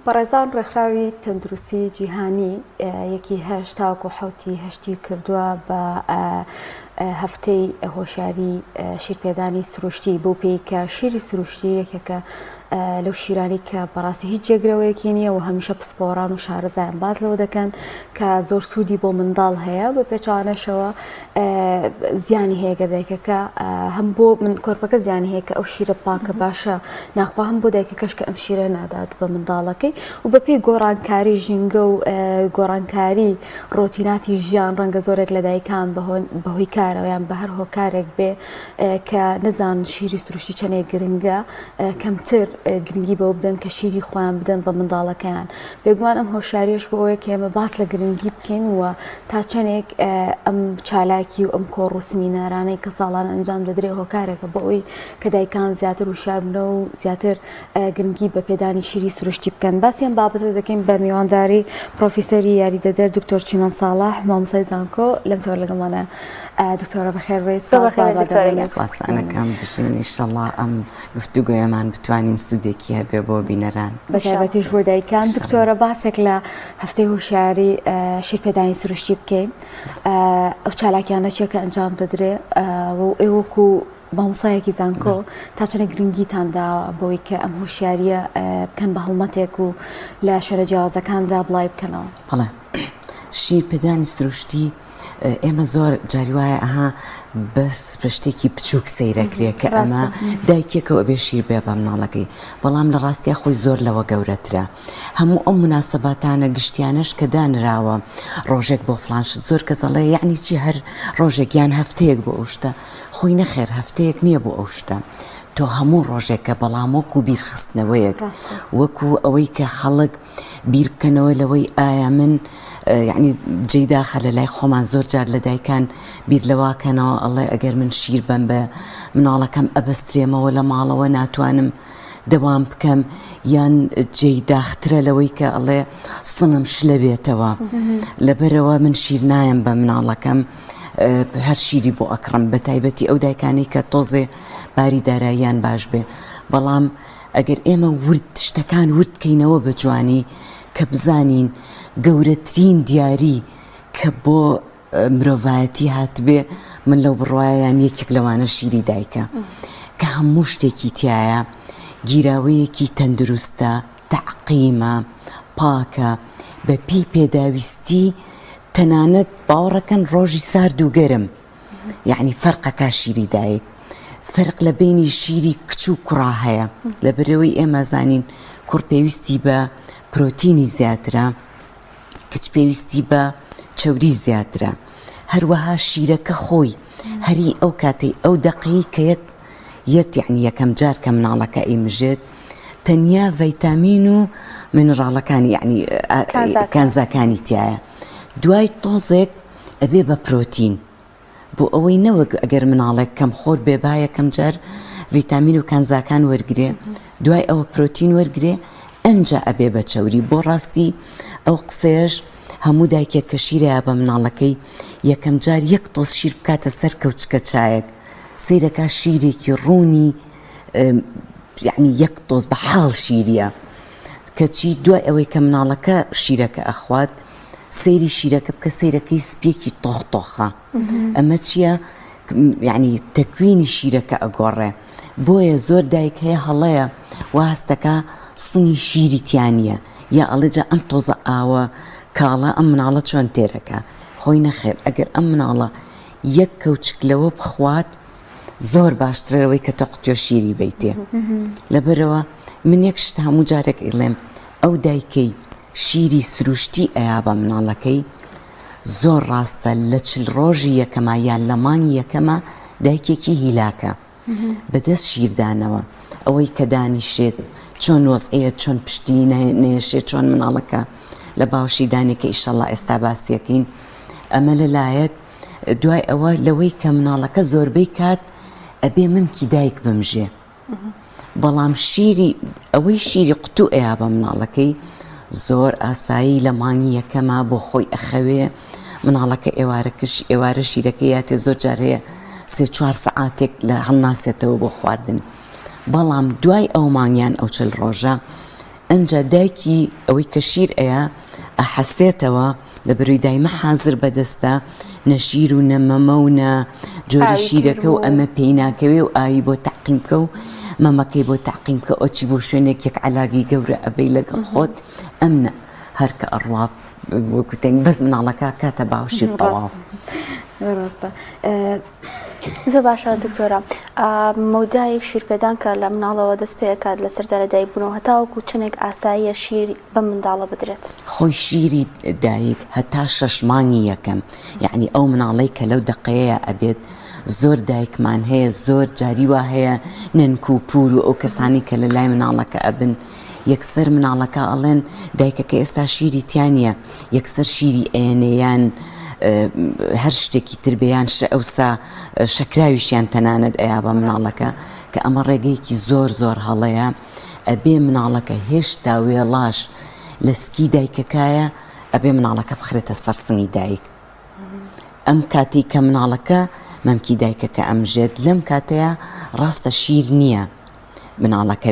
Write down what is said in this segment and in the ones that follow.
بەڕێزان ڕێکخراوی تەندروستی جیهانی یەکی هەشت تاوەکو حوتی هەشتی کردووە بە هەفتەی هۆشیاری شیرپێدانی سروشتی بۆ پێی کە شیری سروشتی یەکێکە لەو شیرانی کە بەڕاستی هیچ جێگرەوەیەکی نییە و هەمیشە پسپۆڕان و شارەزایان باز لەوە دەکەن کە زۆر سوودی بۆ منداڵ هەیە بە پێچوانەشەوە زیانی هەیە گەدایکەکە هەم بۆ من کۆرپەکە زیانی هەیە کە ئەو شیرە پاکە باشە ناخوا هەم بۆ دایکەکەش کە ئەم شیرە نادات بە منداڵەکەی و بەپێی گۆڕانکاری ژینگە و گۆڕانکاری ڕۆتیناتی ژیان ڕەنگە زۆرێک لە دایکان بەهۆی کارەوەیان بە هەر هۆکارێک بێ کە نەزان شیری سروشتی چەندێک گرنگە کەمتر گرنگی بەوە بدەن کە شیری خۆیان بدەن بە منداڵەکەیان بێگومان ئەم هۆشیاریش بۆ ئەوەیە کە ئێمە باس لە گرنگی بکەین وە تا چەندێک ئەم چالاکی و ئەم کۆڕ و سمینارانەی کە ساڵانە ئەنجام دەدرێت هۆکارێکە بۆ ئەوی کە دایکان زیاتر وشار بنە و زیاتر گرنگی بە پێدانی شیری سروشتی بکەن. باسییان بابەتە دەکەین بە میوانداری پرۆفیسەری یاریدەدەر دکتۆر چیمەن ساڵح مامۆستای زانکۆ لەم تۆر لەگەڵمانە. دکتۆرە بەخێربێت. سپاسدانەکەم بژین ئینشەڵڵا ئەم گفتوگۆیەمان بتوانین سوودێکی هەبێ بۆ بینەران بەتایبەتیش بۆ دایکان. دکتۆرە باسێک لە هەفتەی هۆشیاری شیرپێدانی سروشتی بکەین ئەو چالاکیانە چێکە ئەنجام دەدرێ و ئێوەکو مامۆستایەکی زانکۆ تا چەنە گرنگیتاندا بۆی کە ئەم هۆشیاریە بکەن بە هەڵمەتێک و لە شوێنە جیاوازەکاندا بڵای بکەنەوە. بەڵێ شیرپێدانی سروشتی ئێمە زۆر جاری وایە ئەها بەس پشتێکی بچووک سەیرەکرێ کە ئەمە دایکێکەوە بێ شیر بێ بە مناڵەکەی بەڵام لە ڕاستیە خۆی زۆر لەوە گەورەترە. هەموو ئەم مناسەباتانە گشتیانش کە دانراوە ڕۆژێک بۆ فلانشت زۆر کەس دەڵێ یعنی چی هەر ڕۆژێک یان هەفتەیەک بۆ ئەو شتە خۆی نەخێر هەفتەیەک نییە بۆ ئەو شتە تۆ هەموو ڕۆژێکە بەڵام وەکو بیرخستنەوەیەک وەکو ئەوەی کە خەڵک بیر بکەنەوە لەوەی ئایا من یعنی جێداخە لە لای خۆمان زۆر جار لە دایکان بیر لەواکەنەوە ئەڵێ ئەگەر من شیر بم بە مناڵەکەم ئەبەسترێمەوە لە ماڵەوە ناتوانم دەوام بکەم یان جێداخترە لەوەی کە ئەڵێ سنم شلە بێتەوە لەبەرەوە من شیر نایم بە مناڵەکەم هەر شیری بۆ ئەکڕم بە تایبەتی ئەو دایکانی کە تۆزێ باری داراییان باش بێ بەڵام ئەگەر ئێمە ورد شتەکان ورد بکەینەوە بە جوانی کە بزانین گەورەترین دیاری کە بۆ مرۆڤایەتی هاتبێ من لەو بڕواایەم یەکێک لەوانە شیری دایکە کە هەموو شتێکی تایە گیراوەیەکی تەندروستە تەعقیمە پاکە بە پێی پێداویستی تەنانەت باوەڕەکەن ڕۆژی سارد و گەرم یعنی فەرقەکە شیری دایک فەرق لە بینی شیری کچ و کوڕا هەیە لەبەرەوەی ئێمە زانین کوڕ پێویستی بە پرۆتینی زیاترە کچ پێویستی بە چەوری زیاترە هەروەها شیرەکە خۆی هەری ئەو کاتەی ئەو دەقەی کە یەت یعنی یەکەم جار کە مناڵەکە ئیمژێت تەنیا ڤیتامین و منراڵەکانی یعنی کانزاکانی تایە دوای تۆزێک ئەبێ بە پرۆتین بۆ ئەوەی نەوەک ئەگەر مناڵێک کەم خۆر بێبا یەکەم جار ڤیتامین و کانزاکان وەرگێ دوای ئەوە پرۆتین وەرگێ ئەنجا ئەبێ بە چەوری بۆ ڕاستی ئەو قسەیەش هەموو دایکێک کە شیرەیە بە مناڵەکەی یەکەم جار یەک تۆز شیر بکاتە سەر کەوچکە چایەک سەیرەکە شیرێکی ڕوونی یعنی یەک تۆز بە حاڵ شیریە کەچی دوای ئەوەی کە مناڵەکە شیرەکە ئەخوات سەیری شیرەکە بکە سەیرەکەی سپێکی تۆختۆخە ئەمە چییە یعنی تەکوینی شیرەکە ئەگۆڕێ بۆیە زۆر دایک هەیە هەڵەیە واستەکە سنی شیری تیانە یا ئەڵێجا ئەم تۆزە ئاوە کاڵە ئەم مناڵە چۆن تێرەکە خۆی نەخێر ئەگەر ئەم مناڵە یەک کەوچک لەوە بخوات زۆر باشترەوەی کە تۆ قوتیۆ شیری بیتێ لەبەرەوە من یەک شت هەموو جارێک ئیڵێم ئەو دایکەی شیری سروشتی ئەیا بە مناڵەکەی زۆر ڕاستە لە 40 ڕۆژی یەکەمە یان لە مانگی یەکەمە دایکێکی هیلاکە بەدەست شیردانەوە ئەوەی کە دانیشێت چۆن وەزعەیە چۆن پشتی نێشێت چۆن مناڵەکە لە باوشی دانێکە ئیشەڵڵا ئێستا باسیەکەین ئەمە لەلایەک دوای ئەوە لەوەی کە مناڵەکە زۆربەی کات ئەبێ ممکی دایک بمژێ بەڵام شیری ئەوەی شیری قوتو ئەیا بە مناڵەکەی زۆر ئاسایی لە مانگی یەکەمە بۆ خۆی ئەخەوێ مناڵەکە ئێوارە شیرەکە یاتێ زۆر جار هەیە 3-4 سەعاتێک لە هەڵناسێتەوە بۆ خواردن بەڵام دوای ئەو مانگیان ئەو 40 ڕۆژە ئەنجا دایکی ئەوەی کە شیر ئەیە ئەحەسێتەوە لەبەرووی دایمە حازر بەدەستە نەشیر و نەمەمە و نە جۆری شیرەکە و ئەمە پێی ناکەوێ و ئاوی بۆ تەعقیمکە و مەمەکەی بۆ تەعقیمکە ئۆچی بۆ شوێنێک یەک عەلاگی گەورە ئەبەی لەگەڵ خۆت ئەمنە هەرکە ئەڕوا وەکوتێن بەس مناڵەکە کاتە باوشی تەواو. زۆر باشە دکتۆرە، مەودای شیرپێدان کە لە مناڵەوە دەست پێکات لە سەردا لە دایک بوونەوە هەتاوەکو چنێک ئاساییە شیر بە منداڵە بدرێت. خۆی شیری دایک هەتا 6 مانگی یەکەم، یعنی ئەو مناڵەی کە لەو دقەیە ئەبێت زۆر دایکمان هەیە، زۆر جاری وا هەیە ننک و پور و ئەو کەسانی کە لە لای مناڵەکە ئەبن یەکسەر مناڵەکە ئەڵێن دایکەکە ئێستا شیری تیانە، یەکسەر شیری ئێنەیان هەر شتێکی تربیان ئەوسا شەکراویشیان تەنانەت ئەیا بە مناڵەکە کە ئەمە ڕێگەیەکی زۆر زۆر هەڵەیە ئەبێ مناڵەکە هێشتا وێڵاش لە سکی دایکەکایە ئەبێ مناڵەکە بخرێتە سەر سنگی دایک. ئەم کاتی کە مناڵەکە مەمکی دایکەکە ئەمژێت لەم کاتەیە ڕاستە شیر نییە مناڵەکە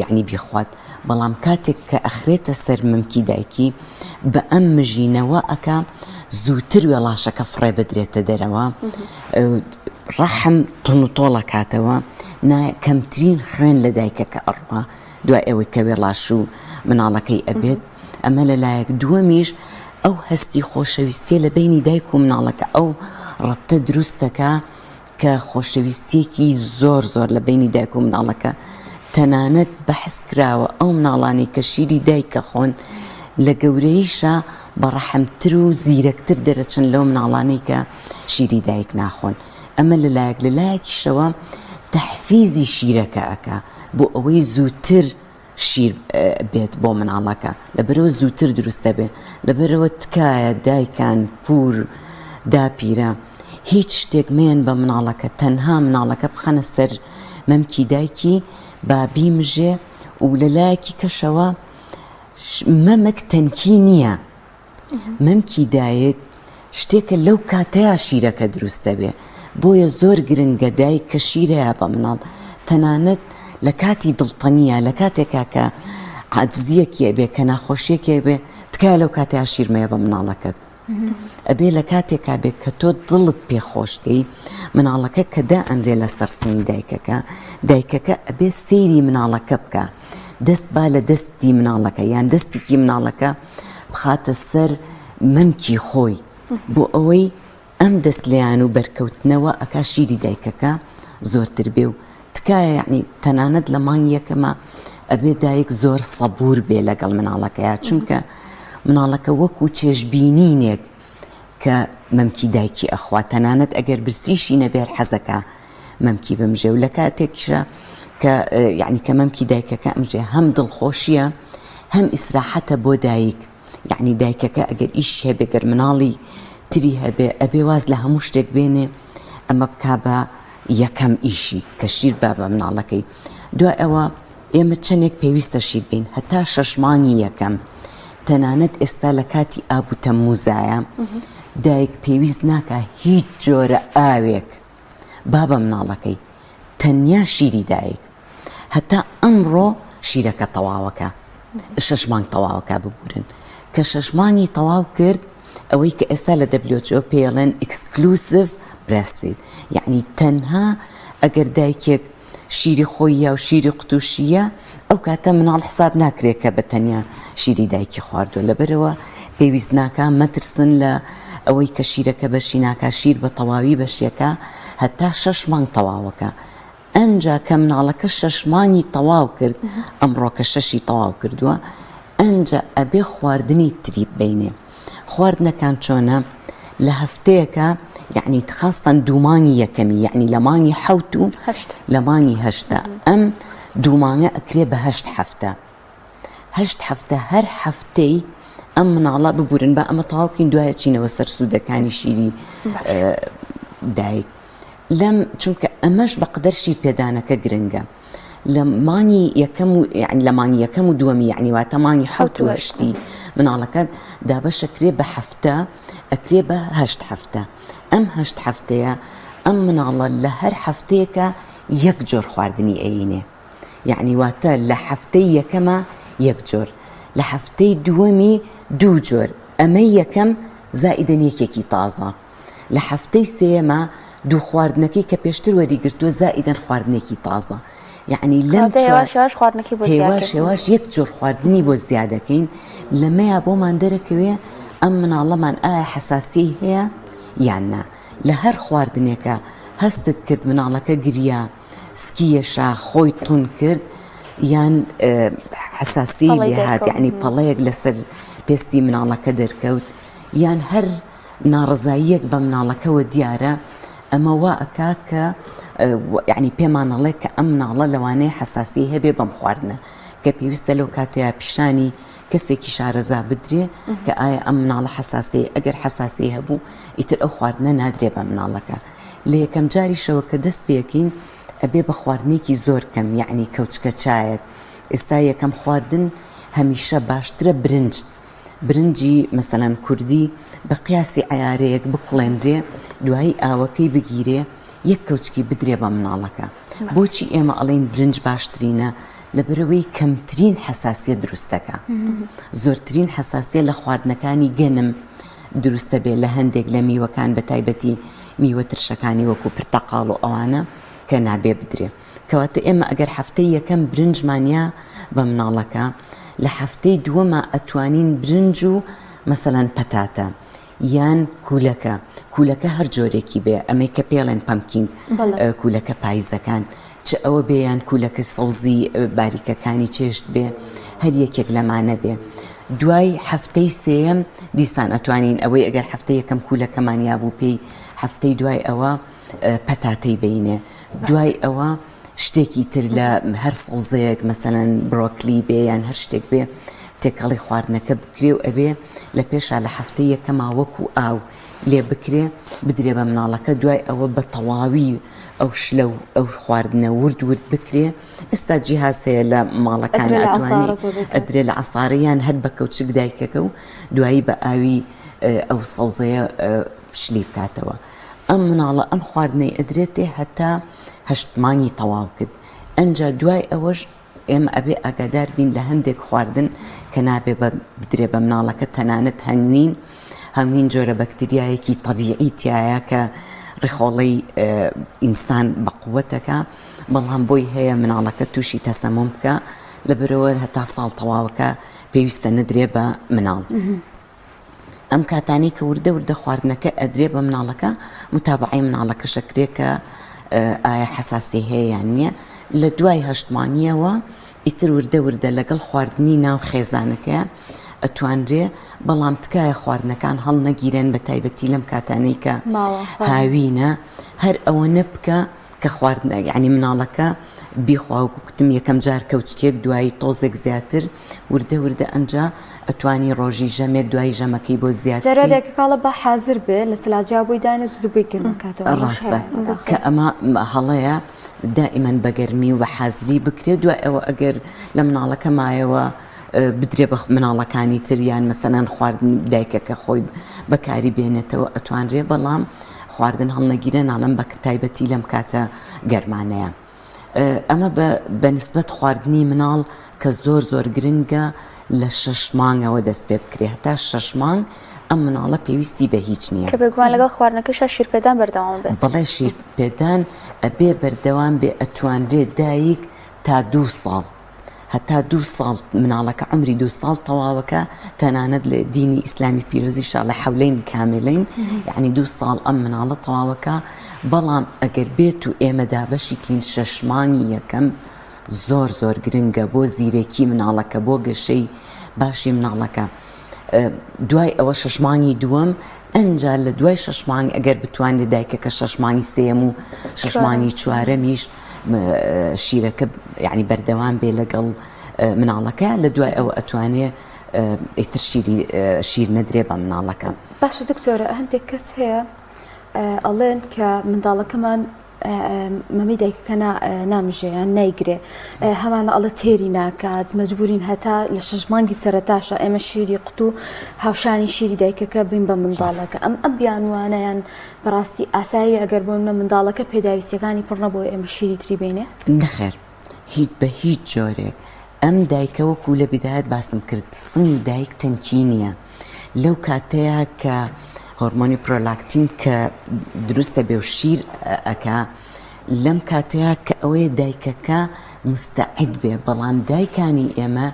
یعنی بیخوات، بەڵام کاتێک کە ئەخرێتە سەر مەمکی دایکی بە ئەم مژینەوە ئەکا زووتر وێڵاشەکە فڕێ بدرێتە دەرەوە، ڕەحم تونوتۆڵە کاتەوە، کەمترین خوێن لە دایکەکە ئەڕوا دوای ئەوەی کە وێڵاش و مناڵەکەی ئەبێت. ئەمە لەلایەک دووەمیش ئەو هەستی خۆشەویستیە لە بینی دایک و مناڵەکە ئەو ڕەبتە دروستەکە کە خۆشەویستیەکی زۆر زۆر لە بینی دایک و مناڵەکە تەنانەت بەحس کراوە ئەو مناڵانی کە شیری دایکە خۆن لە گەورەیشە بەڕەحمتر و زیرەکتر دەرەچن لەو مناڵانەی کە شیری دایک ناخۆن. ئەمە لەلایەکیشەوە تەحفیزی شیرەکە ئەکا بۆ ئەوەی زووتر شیر بێت بۆ مناڵەکە، لەبەرەوە زووتر دروستە بێ، لەبەرەوە تکایە دایکان پور داپیرە هیچ شتێک مێن بە مناڵەکە، تەنها مناڵەکە بخەنە سەر مەمکی دایکی با بیمژێ و لەلایەکی کەشەوە مەمەک تەنکی نییە، مەمکی دایک شتێکە لەو کاتەیە شیرەکە دروستە بێ، بۆیە زۆر گرنگە دایک کە شیرەیە بە مناڵ تەنانەت لە کاتی دڵتەنیە لە کاتێکا کە عاجزیەکی ئەبێ کە ناخۆشیەکی بێ تکایە لەو کاتەیە شیرمەیە بە مناڵەکەت ئەبێ لە کاتێکا بێت کە تۆ دڵت پێخۆشکەی مناڵەکە کە دا ئەندرێ لە سەرسنی دایکەکە ئەبێ سەیری مناڵەکە بکە، دەست با لە دەستی مناڵەکە یان دەستێکی مناڵەکە بخاتە سەر مەمکی خۆی بۆ ئەوەی ئەم دەست لیان و بەرکەوتنەوە ئەکا شیری دایکەکە زۆرتر بێ و تکایە یعنی تەنانەت لە مانگی یەکەمە ئەبێ دایک زۆر سەبور بێ لەگەڵ مناڵەکەیە، چونکە مناڵەکە وەکو چێژبینینێک کە مەمکی دایکی ئەخوا تەنانەت ئەگەر برسیشی نەبێر حەزەکە مەمکی بمژێ و لە کاتێکشە کە یعنی کە مەمکی دایکەکە ئەمژێ هەم دڵخۆشیە هەم ئیسراحەتە بۆ دایک، یعنی دایکەکە ئەگەر ئیش هەبێگەر مناڵی تری هەبێ ئەبێ واز لە هەموو شتێک بێنێ ئەمە بکا بە یەکەم ئیشی کە شیر با بە مناڵەکەی. دوای ئەوە ئێمە چەندێک پێویستە شیر بین هەتا 6 مانگی یەکەم، تەنانەت ئێستا لە کاتی ئاب و تەمموزایە دایک پێویست ناکە هیچ جۆرە ئاوێک با بە مناڵەکەی، تەنیا شیری دایک هەتا ئەمڕۆ شیرەکە تەواوەکە 6 مانگ تەواوەکە ببورن کە 6 مانگی تەواو کرد ئەوەی کە ئێستا لە WHO پێڵێن ئکسکلوسیڤ برێستفید، یعنی تەنها ئەگەر دایکێک شیری خۆیە و شیری قوتوشیە ئەو کاتە مناڵ حساب ناکرێت کە بە تەنیا شیری دایکی خواردووە، لەبەرەوە پێویست ناکە مەترسن لە ئەوەی کە شیرەکە بەشی ناکە شیر بە تەواوی بەشیەکە هەتا 6 مانگ تەواوەکە. ئەنجا کە مناڵەکە 6 مانگی تەواو کرد ئەمڕۆ کە 6 تەواو کردووە ئەنجا ئەبێ خواردنی تری بینێ. خواردنەکان چۆنە؟ لە هەفتەیەکە یعنی خاستان دوومانی یەکەمی یعنی لە مانگی 7 و لە مانگی 8 ئەم دوومانگە ئەکرێ بە 8 هەفتە 8 هەفتە هەر هەفتەی ئەم مناڵە ببورن بە ئەمە تەواوکەین دوایە چینەوە سەر سوودەکانی شیری دایک لەم چونکە ئەمەش بەقدر شیر پێدانەکە گرنگە لە مانگی یەکەم و یعنی لە مانگی یەکەم و دووەمی یعنی واتە مانگی 7 و 8 مناڵەکە دابەشەکرێ بە هەفتە ئەکرێ بە 8 هەفتە. ئەم 8 هەفتەیە ئەم مناڵە لە هەر هەفتەیەکە یەک جۆر خواردنی ئەینێ، یعنی واتە لە هەفتەی یەکەمە یەک جۆر لە هەفتەی دووەمی 2 جۆر ئەمە یەکەم زائیدەن یەکێکی تازە لە هەفتەی سێەمە 2 خواردنەکەی کە پێشتر وەریگرتووە زائیدەن خواردنێکی تازە یعنی لەم هێواش یەک جۆر خواردنی بۆ زیادەکەین لەمەیە بۆمان دەرەکەوێ ئەم مناڵەمان ئایا حەساسی هەیە یان نا لە هەر خواردنێکە هەستت کرد مناڵەکە گریا سکیەشا خۆی تون کرد یان حەساسی لێ هات یعنی پەڵەیەک لەسەر پێستی مناڵەکە دەرکەوت یان هەر ناڕزاییەک بە مناڵەکەەوە دیارە ئەمە وا ئەکا کە یعنی پێمانەڵێ کە ئەم مناڵە لەوانەیە حەساسی هەبێ بەم خواردنە کە پێویستە لەو کاتەیە پیشانی کەسێکی شارەزا بدرێ کە ئایا ئەم مناڵە حەساسی ئەگەر حەساسی هەبوو ئیتر ئەو خواردنە نادرێ بە مناڵەکە لە یەکەم جاریشەوە کە دەست پێکەین ئەبێ بە خواردنێکی زۆر کەم یعنی کەوچکە چایەک ئێستا یەکەم خواردن هەمیشە باشترە برنجی مەسەلەن کوردی بە قیاسی عیارەیەک بکوڵێنرێ دوایی ئاوەکەی بگیرێ یەک کەوچکی بدرێ بە مناڵەکە بۆچی ئێمە ئەڵێن برنج باشترینە لەبەرەوەی کەمترین حەساسیە دروستەکە زۆرترین حەساسیە لە خواردنەکانی گەنم دروستە بێ لە هەندێک لە میوەکان بە تایبەتی میوە ترشەکانی وەکو پرتەقاڵ و ئەوانە کە نابێ بدرێ کەواتە ئێمە ئەگەر هەفتەی یەکەم برنجمانیا بە مناڵەکە لە هەفتەی دووەمە ئەتوانین برنج و مەسەلەن پەتاتە یان کولەکە هەر جۆرێکی بێ ئەمەی کە پێڵێن پەمکینگ کولەکە پاییزەکان چ ئەوە بێیان کولەکە سەوزی باریکەکانی چێشت بێ هەر یەکێک لەمانە بێ دوای هەفتەی سێەم دیسان ئەتوانین ئەوەی ئەگەر هەفتەی یەکەم کولەکەمانیا بوو پێی هەفتەی دوای ئەوە پەتاتەی بینێ دوای ئەوە شتێکی تر لە هەر سەوزەیەک مەسەلەن برۆکلی بێ یان هەر شتێک بێ تێکەڵی خواردنەکە بکرێ و ئەبێ لە پێشا لە هەفتەی یەکەما وەکو ئاو لێ بکرێ بدرێ بە مناڵەکە دوای ئەوە بە تەواوی ئەو شلە و ئەو خواردنە ورد بکرێ ئێستا جیهاز هەیە لە ماڵەکان ئەتوانی ئەدرێ لە عەساڕیان هەر بە کەوچک دایکەکە و دوایی بە ئاوی ئەو سەوزەیە شلی بکاتەوە ئەم مناڵە ئەم خواردنەی ئەدرێتێ هەتا 8 مانگی تەواو کرد ئەنجا دوای ئەوەش ئێمە ئەبێ ئاگادار بین لە هەندێک خواردن کە نابێ بدرێ بە مناڵەکە تەنانەت هەنگوین جۆرە بەکتریایەکی طەبیعی تایە کە ڕێخۆڵەی ئینسان بە قووەتەکە بەڵام بۆی هەیە مناڵەکە تووشی تەسەموم بکە لەبەرەوە هەتا ساڵ تەواوەکە پێویستە نەدرێ بە مناڵ ئەم کاتانی کە وردە خواردنەکە ئەدرێ بە مناڵەکە متابعی مناڵەکە شەکرێ کە ئایا حەساسی هەیە یان نییە لە دوای 8 مانگیەوە ئیتر وردە لەگەڵ خواردنی ناو خێزانەکەیە ئەتوانرێ بەڵام تکایە خواردنەکان هەڵ نەگیرێن بە تایبەتی لەم کاتانەی کە هاوینە هەر ئەوە نەبکە کە خواردنە یعنی مناڵەکە بیخوا و کوکتم یەکەم جار کەوچکێک دوایی تۆزێک زیاتر وردە ئەنجا ئەتوانی ڕۆژی ژەمێک دوای ژەمەکەی بۆ زیاتر جارێکەکەڵە بە حازر بێ لە سلاجا بۆی دانێت زوبەی گرمەکاتەوە ڕاستە کە ئەمە هەڵەیە دائیمەن بەگەرمی و بە حازری بکرێت دوای ئەوە ئەگەر لە مناڵەکە مایەوە بدرێ بە مناڵەکانی تریان مەسەلەن خواردن دایکەکە خۆی بەکاری بێنێتەوە ئەتوانرێ بەڵام خواردن هەڵنەگیرە ناڵم بە تایبەتی لەم کاتە گەرمانەیە ئەمە بە نسبەت خواردنی مناڵ کە زۆر گرنگە لە 6 مانگەوە دەست پێ بکرێ هەتا 6 مانگ ئەم مناڵە پێویستی بە هیچ نییە کە بێگومان لەگەڵ خواردنەکەشە شیرپێدان بەردەوام بێت بەڵێ شیرپێدان ئەبێ بەردەوام بێ ئەتوانرێ دایک تا 2 ساڵ هەتا 2 ساڵ مناڵەکە عمری 2 ساڵ تەواوەکە تەنانەت لە دینی ئیسلامی پیرۆزی شاڵە حەولەین کاملەین یعنی 2 ساڵ ئەم مناڵە تەواوەکە بەڵام ئەگەر بێت و ئێمە دابەشیکین 6 مانگی یەکەم زۆر گرنگە بۆ زیرەکی مناڵەکە بۆ گەشەی باشی مناڵەکە دوای ئەوە 6 مانگی دووەم ئەنجا لە دوای 6 مانگ ئەگەر بتوانێت دایکەکە 6 مانگی سێم و 6 مانگی چوارەمیش شیرەکە یعنی بەردەوام بێ لەگەڵ مناڵەکە لە دوای ئەوە ئەتوانێت ئیتر شیر نەدرێ بە مناڵەکە باشە دکتۆرە هەندێک کەس هەیە ئەڵێن کە منداڵەکەمان مەمی دایکەکە نامژەیان نایگرێ هەمانە ئەڵە تێری ناکات مەجبورین هەتا لە 6 مانگی سەرەتاشە ئێمە شیری قوت و هاوشانی شیری دایکەکە بین بە منداڵەکە ئەم بیانوانەیان بەڕاستی ئاسایی ئەگەر بۆ منە منداڵەکە پێداویستەکانی پڕ نەبووە ئێمە شیری تری بینێ نەخێر بە هیچ جۆرێک ئەم دایکە وەکو لە بدایەت باسم کرد سنی دایک تەنکینیە لەو کاتەیە کە هۆرمۆنی پرۆلاکتین کە دروستە بێ و شیر ئەکا لەم کاتەیە کە ئەوەیە دایکەکە مستعد بێ بەڵام دایکانی ئێمە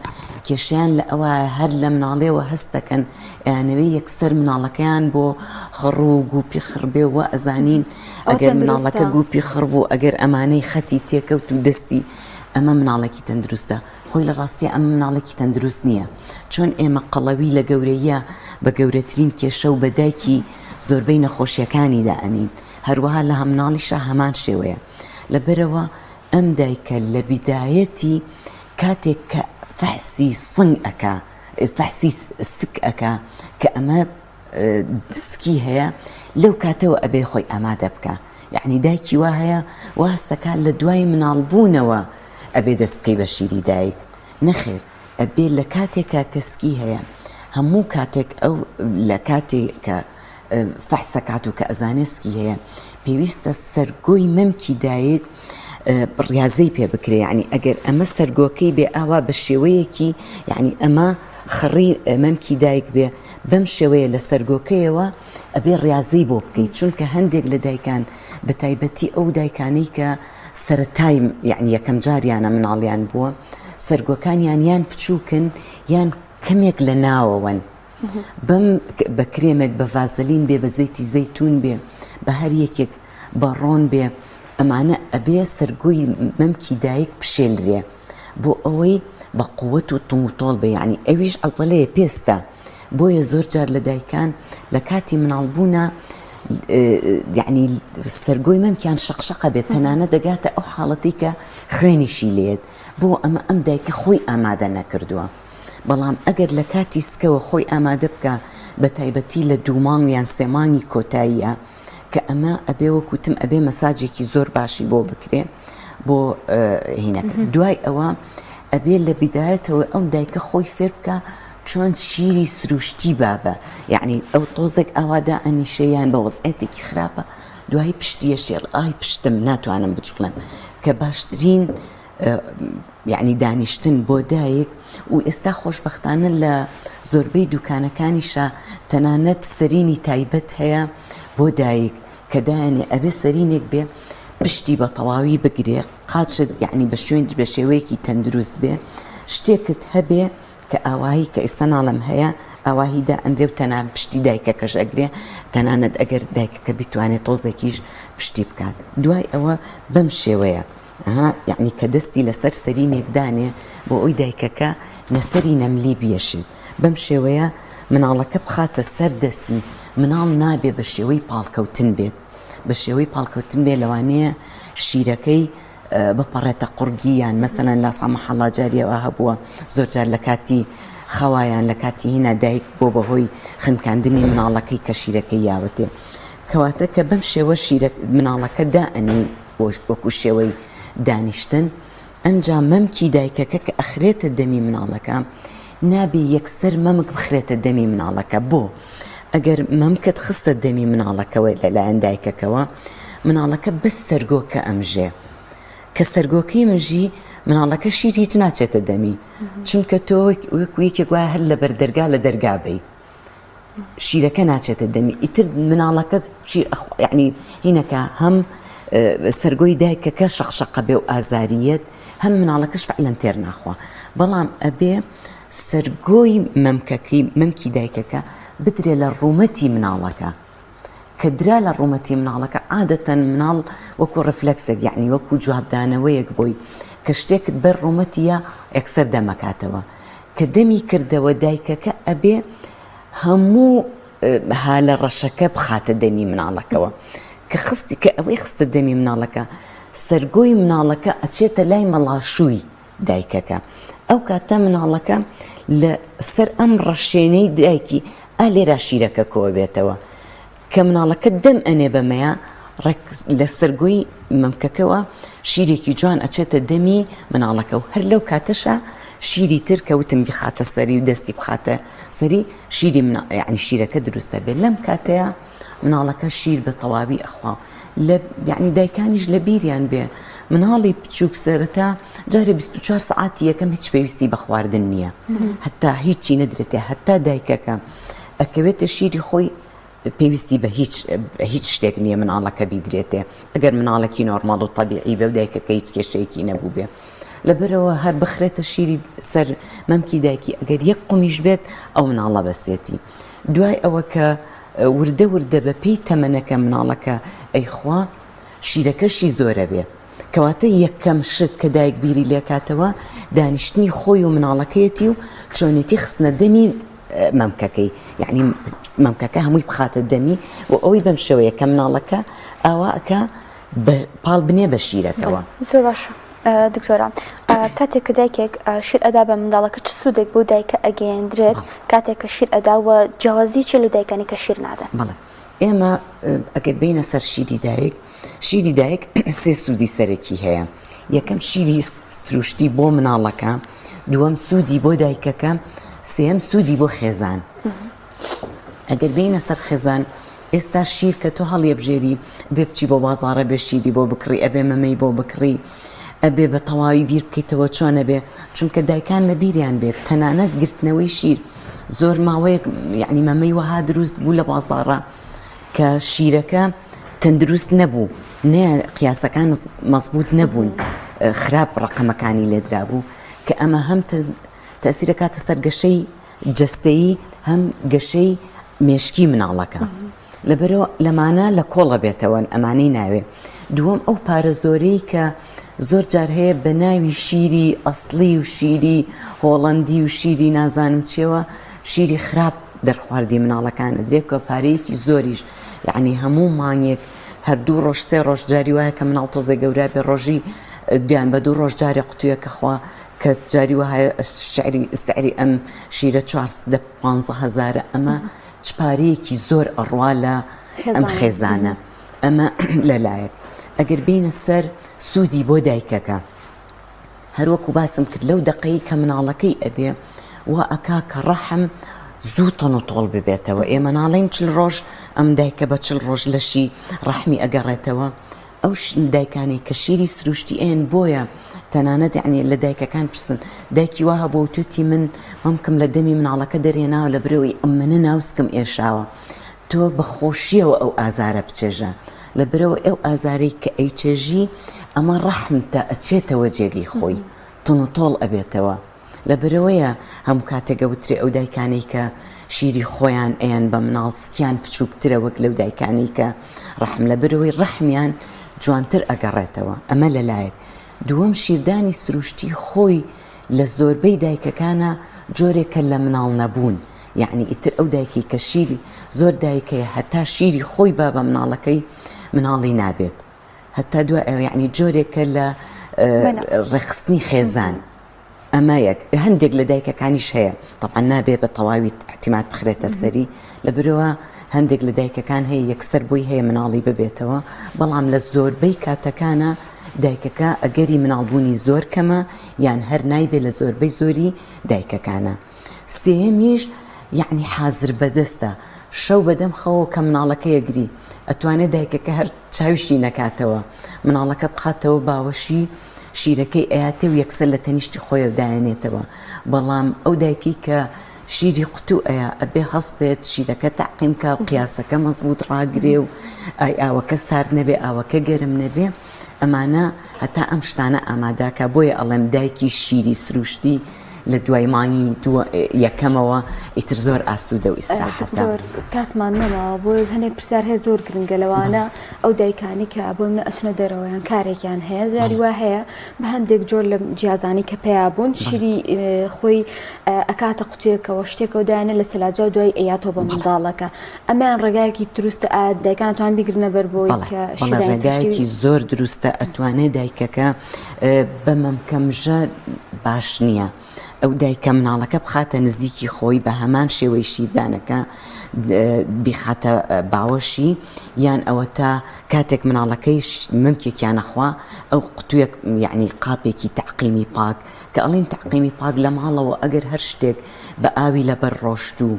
کێشیان لە ئەوە هەر لە مناڵێەوە هەست دەکەن یانەوەی یەکسەر مناڵەکەیان بۆ خڕ و گوپی خڕبێ و ئەزانین ئەگەر مناڵەکە گوپی خڕبوو ئەگەر ئەمانەی خەتی تێکەوت و دەستی ئەمە مناڵێکی تەندروستە خۆی لە ڕاستی ئەمە مناڵێکی تەندروست نییە چۆن ئێمە قەڵەوی لە گەورەیە بە گەورەترین کێشە و بەدایکی زۆربەی نەخۆشیەکانی دائەنین هەروەها لە هەمناڵیشە هەمان شێوەیە لەبەرەوە ئەم دایکە لە بیدایەتی کاتێک کە فەحسی سنگ ئەکا فەحسی سک ئەکا کە ئەمە سکی هەیە لەو کاتەوە ئەبێ خۆی ئامادە بکە یعنی دایکی وا هەیە واستەکە لە دوای مناڵبوونەوە ئەبێ دەست بکەی بە شیری دایک نەخێر ئەبێ لە کاتێکە کەسکی هەیە هەموو کاتێک ئەو لە کاتێک کە فەحسەکات و کە ئەزانسکی هەیە پێویستە سەرگۆی مەمکی دایک ڕاضی پێ بکرێ یعنی ئەگەر ئەمە سەرگۆکەی بێ ئاوا بە شێوەیەکی یعنی ئەمە خڕی مەمکی دایک بێ بەم شێوەیە لە سەرگۆکەیەوە ئەبێ ڕاضی بۆ بکەیت چونکە هەندێک لە دایکان بە تایبەتی ئەو دایکانەی کە سەرەتای یعنی یەکەم جاریانە مناڵیان بووە سەرگۆکانیان یان بچووکن یان کەمێک لە ناوەوەن بەم بە کرێمێک بە ڤازەلین بێ بە زەیتی زەیتون بێ بە هەر یەکێک بە ڕۆن بێ ئەمانە ئەبێ سەرگۆی مەمکی دایک پشێلرێ بۆ ئەوەی بە قووەت و تۆڵ بێ یعنی ئەویش ئەزەڵەیە پێستە بۆیە زۆر جار لە دایکان لە کاتی مناڵبوونە یعنی سەرگۆی مەمکیان شەقشەقە بێت تەنانە دەگاتە ئەو حاڵەتی کە خوێنیشی لێت بۆ ئەمە ئەم دایکە خۆی ئامادە نەکردووە بەڵام ئەگەر لە کاتی سکەوە خۆی ئامادە بکە بە تایبەتی لە دوومان یان سێمانی کۆتاییە کە ئەمە ئەبێ وەکوتم ئەبێ مەساجێکی زۆر باشی بۆ بکرێ بۆ هینەکە دوای ئەوە ئەبێ لە بیدایەتەوە ئەم دایکە خۆی فێر بکە چۆن شیری سروشتی بابە یعنی ئەو تۆزێک ئاوادا ئەنیشەیان بە وەزعەتێکی خراپە دوای پشتیە شێڵ ئای پشتم ناتوانم بچڵم کە باشترین یعنی دانیشتن بۆ دایک و ئێستا خۆشبەختانە لە زۆربەی دوکانەکانیشە تەنانەت سەرینی تایبەت هەیە بۆ دایک کە دایانێ ئەبێ سەرینێک بێ پشتی بە تەواوی بگرێ قاچت یعنی بە بە شێوەیەکی تەندروست بێ شتێکت هەبێ کە ئاواهی کە ئێستا ناڵم هەیە ئاواهیدا ئەندێ و تەنان پشتی دایکەکەش ئەگرێ تەنانەت ئەگەر دایکەکە بیتوانێت تۆزێکیش پشتی بکات دوای ئەوە بەم شێوەیە یعنی کە دەستی لەسەر سەرینێکدانێ بۆ ئەوی دایکەکە لەسەری نەملی بێشێت بەم شێوەیە مناڵەکە بخاتە سەر دەستی مناڵ نابێ بە شێوەی پاڵکەوتن بێت بە شێوەی پاڵکەوتن بێ لەوانەیە شیرەکەی بپەڕێتە قورگیان مەسەلەن لە سامە حەڵاجاریەوە هەبووە زۆر جار لە کاتی خەوایان لە کاتی هینە دایک بۆ بەهۆی خنکاندنی مناڵەکەی کە شیرەکەی یاوەتێ کەواتە کە بەم شێوە مناڵەکە دائەنی وەکو شێوەی دانیشتن ئەنجام مەمکی دایکەکە کە ئەخرێتە دەمی مناڵەکە نابێ یەکسەر مەمک بخرێتە دەمی مناڵەکە بۆ ئەگەر مەمکت خستە دەمی مناڵەکەەوە لەلایەن دایکەکەوە مناڵەکە بەس سەرگۆکە ئەمژێ کە سەرگۆکەی مژی مناڵەکە شیر هیچ ناچێتە دەمی چونکە تۆ وەکویەکێک وایە هەر لە بەردەرگا لە دەرگابەی شیرەکە ناچێتە دەمی ئیتر مناڵەکەت یعنی هینەکە هەم سەرگۆی دایکەکە شەقشەقە بێ و ئازاریەت هەم مناڵەکەش فعلەن تێر ناخوا بەڵام ئەبێ سەرگۆی مەمکی دایکەکە بدرێ لە ڕوومەتی مناڵەکە کە درا لە ڕوومەتی مناڵەکە عادەتەن مناڵ وەکو ڕفلەکسێک یعنی وەکو جوابدانەوەیەک بۆی کە شتێکت بەر ڕوومەتیە ئەکسەر دەمەکاتەوە کە دەمی کردەوە دایکەکە ئەبێ هەموو هالە ڕەشەکە بخاتە دەمی مناڵەکەەوە کە ئەوەی خستە دەمی مناڵەکە سەرگۆی مناڵەکە ئەچێتە لای مەڵاشووی دایکەکە ئەو کاتە مناڵەکە لە سەر ئەم ڕەشێنەی دایکی لێرا شیرەکە کۆ بێتەوە کە مناڵەکە دەم ئەنێ بەمەیە لە سەرگۆی مەمکەکەەوە شیرێکی جوان ئەچێتە دەمی مناڵەکە و هەر لەو کاتەشە شیری تر کەوتم بخاتە سەری و دەستی بخاتە سەری شیری یعنی شیرەکە دروستە بێت لەم کاتەیە مناڵەکە شیر بە تەواوی ئەخوا یعنی دایکانیش لە بیریان بێ مناڵی بچووک سەرەتا جارێ 24 سعاتی یەکەم هیچ پێویستی بە خواردن نییە هەتا هیچی نەدرێتێ هەتا دایکەکە ئەکەوێتە شیری خۆی پێویستی بە هیچ شتێک نییە مناڵەکە بیدرێتێ ئەگەر مناڵێکی نۆرماڵ و طەبیعی بێ و دایکەکە هیچ کێشەیەکی نەبوو بێ لەبەرەوە هەر بخرێتە شیری سەر مەمکی دایکی ئەگەر یەک قومیش بێت ئەو مناڵە بەسێتی دوای ئەوە کە وردە وردە بە پێی تەمەنەکە مناڵەکە ئەیخوا شیرەکەشی زۆرە بێ کەواتە یەکەم شت کە دایک بیری لێکاتەوە دانیشتنی خۆی و مناڵەکەیەتی و چۆنێتی خستنە دەمی مەمکەکەی یعنی مەمکەکە هەمووی بخاتە دەمی و ئەوەی بەم شێوەیە کە مناڵەکە ئاواکە پاڵ بنێ بە شیرەکەەوە زۆر باشە دکتۆرە کاتێک کە دایکێک شیر ئەدا بە منداڵەکە چ سوودێک بۆ دایکە ئەگەیەندرێت کاتێک کە شیر ئەداوە جیاوازی چێ لە دایکانی کە شیر نادە بەڵێ ئێمە ئەگەر بینە سەر شیری دایک سێ سوودی سەرەکی هەیە یەکەم شیری سروشتی بۆ مناڵەکە دووەم سوودی بۆ دایکەکە سێم سوودی بۆ خێزان ئەگەر بینە سەر خێزان ئێستا شیر کە تۆ هەڵێبژێری بێ بچی بۆ بازاڕە بێ شیری بۆ بکڕی ئەبێ مەمەی بۆ بکڕی ئەبێ بە تەواوی بیر بکەیتەوە چۆنە بێ چونکە دایکان لە بیریان بێت تەنانەت گرتنەوەی شیر زۆر ماوەیەک یعنی مەمەی وەها دروست بوو لە بازاڕە کە شیرەکە تەندروست نەبوو نێ قیاسەکان مەزبوط نەبوون خراپ ڕقەمەکانی لێدرا بوو کە ئەمە هەم تەسیرە کاتە سەر گەشەی جەستەیی هەم گەشەی مێشکی مناڵەکە لەبەرەوە لەمانە لە کۆڵە بێتەوە ئەمانەی ناوێ دووەم ئەو پارە زۆرەی کە زۆر جار هەیە بە ناوی شیری ئەسڵی و شیری هۆڵەندی و شیری نازانم چێوە شیری خراپ دەرخواردی مناڵەکانە درێت کە پارەیەکی زۆریش یعنی هەموو مانگێک هەردوو ڕۆژ سێ ڕۆژ جاری وایە کە مناڵ تۆزێ گەورە بێ ڕۆژی دیان بە دوو ڕۆژ جارێ قوتوویەکە خوا کە جاری وایە سعری ئەم شیرە 15,000 ئەمە چپارەیەکی زۆر ئەڕوا لە ئەم خێزانە ئەمە لەلایەک ئەگەر بینە سەر سوودی بۆ دایکەکە هەروەکو باسم کرد لەو دقەی کە مناڵەکەی ئەبێ وا ئەکا کە ڕەحم زوو تۆن و تۆڵ ببێتەوە ئێمە ناڵێن 40 ڕۆژ ئەم دایکە بە 40 ڕۆژ لەشی ڕەحمی ئەگەڕێتەوە ئەو دایکانی کە شیری سروشتی ئێن بۆیە تەنانەت یعنی لە دایکەکان پرسن دایکی وا هەبوو توتی من مەمکەم لە دەمی مناڵەکە دەرێناوە لە برەوەی ئەم منە ناوسکم ئێشاوە تۆ بە خۆشیەوە ئەو ئازارە بچێژە لە برەوە ئەو ئازارەی کە ئەیچێژی ئەمە ڕەحمتە ئەچێتەوە جێگەی خۆی تۆن و تۆڵ ئەبێتەوە لە برەوەیە هەموو کاتێکە وترێ ئەو دایکانەی کە شیری خۆیان ئەیان بە مناڵ سکیان بچووکترە وەک لەو دایکانەی کە ڕەحم لە برەوەی ڕەحمیان جوانتر ئەگەڕێتەوە ئەمە لەلایەک دووەم شیردانی سروشتی خۆی لە زۆربەی دایکەکانە جۆرێکە لە مناڵ نەبوون یعنی ئیتر ئەو دایکی کە شیری زۆر دایکەیە هەتا شیری خۆی با بە مناڵەکەی مناڵی نابێت هەتا دوای یعنی جۆرێکە لە ڕێخستنی خێزان ئەمە یەک هەندێک لە دایکەکانیش هەیە طبعا نابێ بە تەواوی احتیمال بخرێتە سەری لە برەوە هەندێک لە دایکەکان هەیە یەکسەر بۆی هەیە مناڵی ببێتەوە بەڵام لە زۆربەی کاتەکانە دایکەکە ئەگەری مناڵبوونی زۆر کەمە یان هەر نایبێ لە زۆربەی زۆری دایکەکانە سێمیش یعنی حازر بەدەستە شەو بەدەم خەوە کە مناڵەکە یەگری ئەتوانێت دایکەکە هەر چاویشی نەکاتەوە مناڵەکە بخاتەوە باوەشی شیرەکەی ئەیاتێ و یەکسەر لە تەنیشتی خۆی دایەنێتەوە بەڵام ئەو دایکی کە شیری قوتو ئەیە ئەبێ هەستێت شیرەکە تەعقیمکە و قیاسەکە مەزبوط ڕاگرێ و ئاوەکە سارد نەبێ ئاوەکە گەرم نەبێ ئەمانە هەتا ئەم شتانە ئاماداکە بۆیە ئەڵێم دایکی شیری سروشتی لە دوای مانگی یەکەمەوە ئیتر زۆر ئاسوودە و ئیستراحەتە کاتمان نەماوە بۆی هەنێک پرسیار هەیە زۆر گرنگە لەوانە ئەو دایکانی کە بۆ منە ئەچنە دەرەوەیان کارێکیان هەیە جاری وا هەیە بە هەندێک جۆر لە جیازانی کە پێیا بوون شیری خۆی ئەکاتە قوتوێکەوە شتێکەوە دایانە لە سەلاجە و دوای ئەیاتەوە بە منداڵەکە ئەمیان ڕێگایەکی دروستە دایکان ئەتوان بیگرنە بەر بۆی کە ڕێگایەکی زۆر دروستە ئەتوانێت دایکەکە بە مەمکەمژە باش نییە ئەو دایکە مناڵەکە بخاتە نزیکی خۆی بە هەمان شێوەی شیردانەکە بیخاتە باوەشی یان ئەوە تا کاتێک مناڵەکەی ممکێکیانەخوا ئەو قوتوویەک یعنی قاپێکی تەعقیمی پاک کە ئەڵین تەعقیمی پاک لە ماڵەوە ئەگەر هەر شتێک بە ئاوی لەبەر ڕۆشت و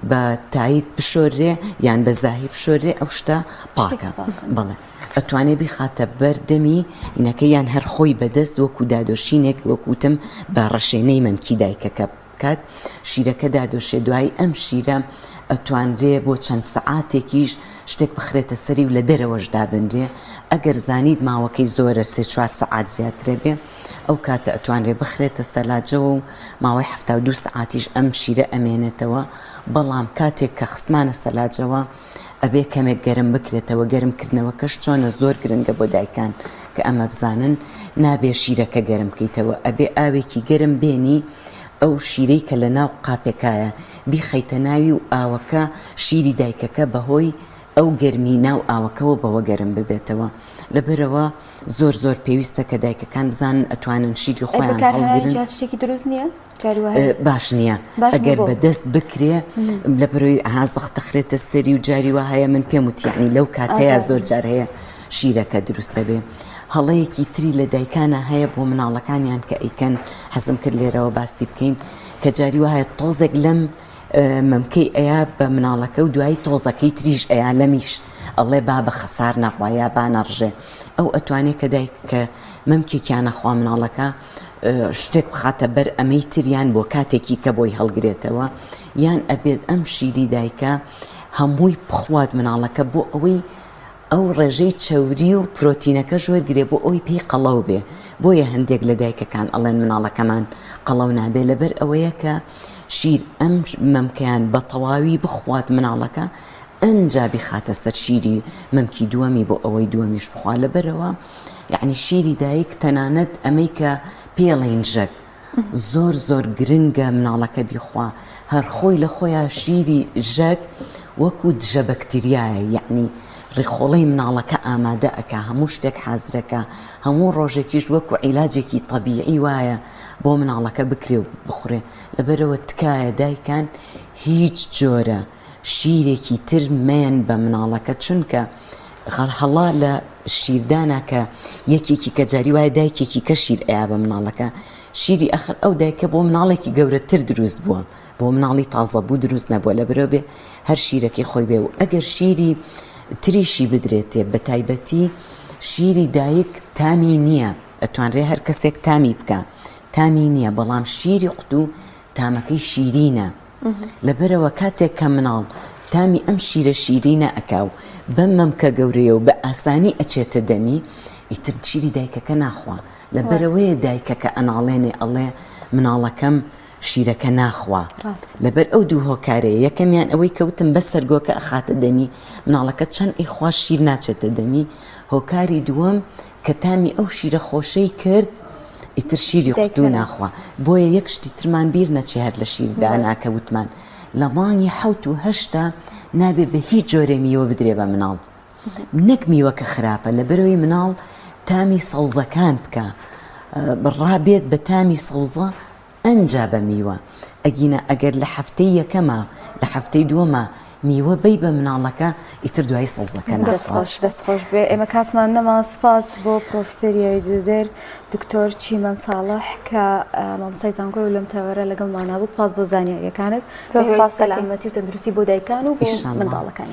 بە تایید بشۆرێ یان بە زاهی بشۆرێ ئەو شتە پاکە بڵێ ئەتوانێ بخاتە بەردەمی ئینەکەیان هەر خۆی بەدەست وەکو دادۆشینێک وەکوتم بە ڕەشێنەی مەمکی دایکەکە بکات شیرەکە دادۆشێ دوای ئەم شیرە ئەتوانرێ بۆ چەند سەعاتێکیش شتێک بخرێتە سەری و لە دەرەوەش دابنرێ ئەگەر زانیت ماوەکەی زۆرە 3-4 سەعات زیاترە بێ ئەو کاتە ئەتوانرێ بخرێتە سەلاجەوە و ماوەی 72 سەعاتیش ئەم شیرە ئەمێنێتەوە بەڵام کاتێک کە خستمانە سەلاجەوە ئەبێ کەمێک گەرم بکرێتەوە گەرمکردنەوەکەش چۆنە زۆر گرنگە بۆ دایکان کە ئەمە بزانن نابێ شیرەکە گەرم بکەیتەوە ئەبێ ئاوێکی گەرم بێنی ئەو شیرەی کە لە ناو قاپێکایە بیخەیتە ناوی و ئاوەکە شیری دایکەکە بەهۆی ئەو گەرمی ناو ئاوەکەەوە بەوە گەرم ببێتەوە لەبەرەوە زۆر پێویستە کە دایکەکان بزانن ئەتوانن شیری خۆیان هەڵگرن شتێکی دروست نییە باش نییە ئەگەر بەدەست بکرێ لە بەرۆی ئازدەخت دەخرێتە سەری و جاری وا هەیە من پێم وتیانی لەو کاتەیە زۆر جار هەیە شیرەکە دروستە بێ هەڵەیەکی تری لە دایکانە هەیە بۆ مناڵەکانیان کە ئەیکەن حەزم کرد لێرەوە باسی بکەین کە جاری وا هەیە تۆزێک لەم مەمکەی ئەیە بە مناڵەکە و دوایی تۆزەکەی تریش ئەیە لەمیش ئەڵێ با بە خەسار نەخوایە با نەڕژێ ئەو ئەتوانێت کە دایک کە مەمکێکیانە خوا مناڵەکە شتێک بخاتە بەر ئەمەی تریان بۆ کاتێکی کە بۆی هەڵگرێتەوە یان ئەبێت ئەم شیری دایکە هەمووی بخوات مناڵەکە بۆ ئەوەی ئەو ڕێژەی چەوری و پرۆتینەکە ژۆرگرێ بۆ ئەوی پێی قەڵەو بێ بۆیە هەندێک لە دایکەکان ئەڵێن مناڵەکەمان قەڵەو نابێ لەبەر ئەوەیە کە شیر ئەم مەمکەیان بە تەواوی بخوات مناڵەکە ئەنجا بخاتە سەر شیری مەمکی دووەمی بۆ ئەوەی دووەمیش بخوا لەبەرەوە یعنی شیری دایک تەنانەت ئەمەی کە پێڵین ژەک زۆر گرنگە مناڵەکە بیخوا هەر خۆی لە خۆیان شیری ژەک وەکو دژە بەکتریایە یعنی ڕێخۆڵەی مناڵەکە ئامادە ئەکا هەموو شتێک حازرەکە هەموو ڕۆژێکیش وەکو عیلاجێکی طەبیعی وایە بۆ مناڵەکە بکرێ و بخورێ لەبەرەوە تکایە دایکان هیچ جۆرە شیرێکی تر مێن بە مناڵەکە چونکە هەڵا لە شیردانە کە یەکێکی کە جاری وایە دایکێکی کە شیر ئەیا بە مناڵەکە شیری ئەخر ئەو دایکە بۆ مناڵێکی گەورەتر دروست بووە بۆ مناڵی تازە بوو دروست نەبووە لەبەرەوە بێ هەر شیرەکەی خۆی بێ و ئەگەر شیری تریشی بدرێتێ بە تایبەتی شیری دایک تامی نییە ئەتوانرێ هەر کەسێک تامی بکە تامی نییە بەڵام شیری قوت و تامەکەی شیرینە لەبەرەوە کاتێک کە مناڵ تامی ئەم شیرە شیرینە ئەکاو بەم مەمکە گەورەیە و بە ئاسانی ئەچێتە دەمی ئیتر شیری دایکەکە ناخوا لەبەرەوەیە دایکەکە ئەناڵێنێ ئەڵێ مناڵەکەم شیرەکە ناخوا لەبەر ئەو دوو هۆکارەیە یەکەمیان ئەوەی کەوتم بە سەرگۆکە ئەخاتە دەمی مناڵەکە چەند ئیخوا شیر ناچێتە دەمی هۆکاری دووەم کە تامی ئەو شیرە خۆشەی کرد ئیتر شیری قوتو ناخوا بۆیە یەک شتی ترمان بیر نەچێ هەر لە شیردا ناکەوتمان لە مانگی 7 و 8 نابێ بە هیچ جۆرە میوە بدرێ بە مناڵ نەک میوەکە خراپە لەبەرەوەی مناڵ تامی سەوزەکان بکە ڕابێت بە تامی سەوزە ئەنجا بە میوە ئەگینە ئەگەر لە هەفتەی یەکەمە لە هەفتەی دووەمە میوە بەی بە مناڵەکە ئیتر دوای سەوزەکە دەستخۆش بێ ئێمە کاسمان نەما سپاس بۆ پرۆفسەریای دەدەر دکتۆر چیمەن ساڵح کە مامۆستای زانکۆی و لەم تەوەرە لەگەڵمانە بوو سپاس بۆ زانیاریەکانت سەلامەتی و تەندروستی بۆ دایکان و بۆ منداڵەکان